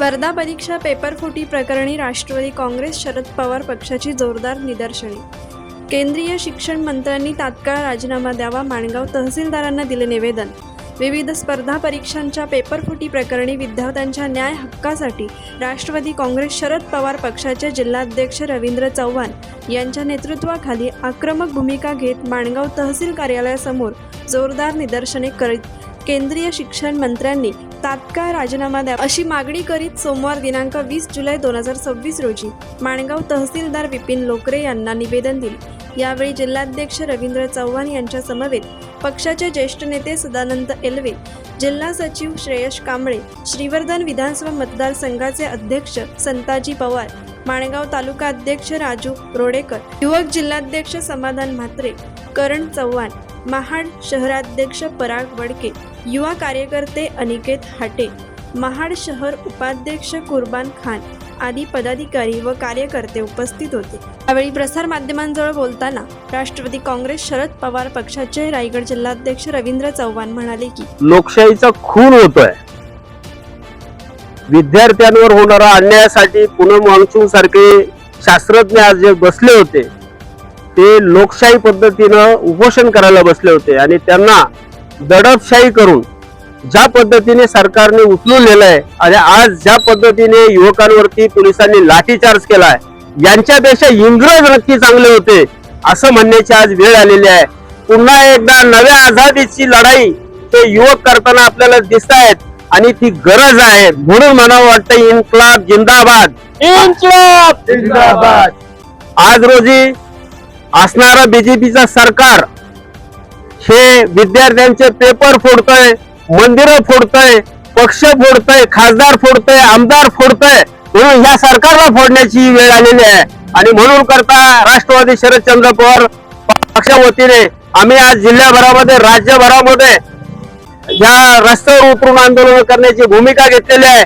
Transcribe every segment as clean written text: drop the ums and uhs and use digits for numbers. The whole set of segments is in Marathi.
स्पर्धा परीक्षा पेपरफुटी प्रकरणी राष्ट्रवादी काँग्रेस शरद पवार पक्षाची जोरदार निदर्शने। केंद्रीय शिक्षण मंत्र्यांनी तात्काळ राजीनामा द्यावा, माणगाव तहसीलदारांना दिले निवेदन। विविध स्पर्धा परीक्षांच्या पेपरफुटी प्रकरणी विद्यार्थ्यांच्या न्याय हक्कासाठी राष्ट्रवादी काँग्रेस शरद पवार पक्षाचे जिल्हाध्यक्ष रवींद्र चव्हाण यांच्या नेतृत्वाखाली आक्रमक भूमिका घेत माणगाव तहसील कार्यालयासमोर जोरदार निदर्शने करीत केंद्रीय शिक्षण मंत्र्यांनी तात्काळ राजीनामा द्यावा अशी मागणी करीत सोमवार दिनांक 20 जुलै 2026 रोजी माणगाव तहसीलदार विपिन लोकरे यांना निवेदन दिले। यावेळी जिल्हाध्यक्ष रवींद्र चव्हाण यांच्या समवेत पक्षाचे ज्येष्ठ नेते सदानंद एलवे, जिल्हा सचिव श्रेयश कांबळे, श्रीवर्धन विधानसभा मतदारसंघाचे अध्यक्ष संताजी पवार, माणगाव तालुका अध्यक्ष राजू रोडेकर, युवक जिल्हाध्यक्ष समाधान म्हात्रे, करण चव्हाण, महाड शहराध्यक्ष पराग वडके, युवा कार्यकर्ते अनिकेत हाटे, महाड शहर उपाध्यक्ष कुर्बान खान आदी पदाधिकारी व कार्यकर्ते उपस्थित होते। यावेळी प्रसार माध्यमांजवळ बोलताना राष्ट्रवादी काँग्रेस शरद पवार पक्षाचे रायगड जिल्हाध्यक्ष रवींद्र चव्हाण म्हणाले की लोकशाहीचा खून होतोय। विद्यार्थ्यांवर होणारा अन्यायासाठी पूनम वांगचुक सारखे शास्त्रज्ञ आज जे बसले होते ते लोकशाही पद्धतीनं उपोषण करायला बसले होते आणि त्यांना दडपशाही करून ज्या पद्धतीने सरकारने उचलून नेलंय आणि आज ज्या पद्धतीने युवकांवरती पोलिसांनी लाठीचार्ज केलाय, यांच्यापेक्षा इंग्रज नक्की चांगले होते असं म्हणण्याची आज वेळ आलेली आहे। पुन्हा एकदा नव्या आझादीची लढाई ते युवक करताना आपल्याला दिसत आहेत आणि ती गरज आहे, म्हणून म्हणावं वाटतं इन्क्लाब जिंदाबाद, इन्क्लाब जिंदाबाद। आज रोजी असणारा बीजेपीचा सरकार हे विद्यार्थ्यांचे पेपर फोडतंय, मंदिरं फोडतंय, पक्ष फोडतंय, खासदार फोडतंय, आमदार फोडतंय, म्हणून ह्या सरकारला फोडण्याची वेळ आलेली आहे। आणि म्हणून करता राष्ट्रवादी शरदचंद्र पवार पक्षा वतीने आम्ही आज जिल्ह्याभरामध्ये राज्यभरामध्ये या रस्त्यावर उतरून आंदोलन करण्याची भूमिका घेतलेली आहे।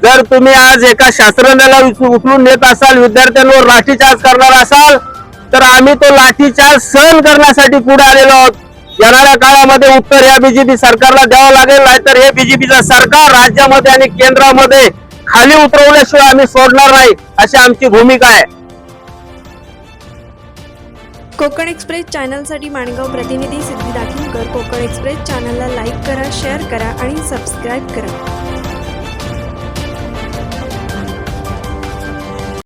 जर तुम्ही आज एका शास्त्रज्ञाला उचलून नेत असाल, विद्यार्थ्यांवर लाठीचार्ज करणार असाल, तर आम्ही तो लाठीचार्ज सहन करण्यासाठी पुढे आलेलो आहोत। येणाऱ्या काळामध्ये उत्तर या बीजेपी सरकारला द्यावं लागेल, नाहीतर हे बीजेपीचं सरकार राज्यामध्ये आणि केंद्रामध्ये खाली उतरवल्याशिवाय आम्ही सोडणार नाही, अशी आमची भूमिका आहे। कोकण एक्सप्रेस चॅनलसाठी माणगाव प्रतिनिधी सिद्धी दाखीलकर। कोकण एक्सप्रेस चॅनलला लाईक करा, शेअर करा आणि सबस्क्राईब करा।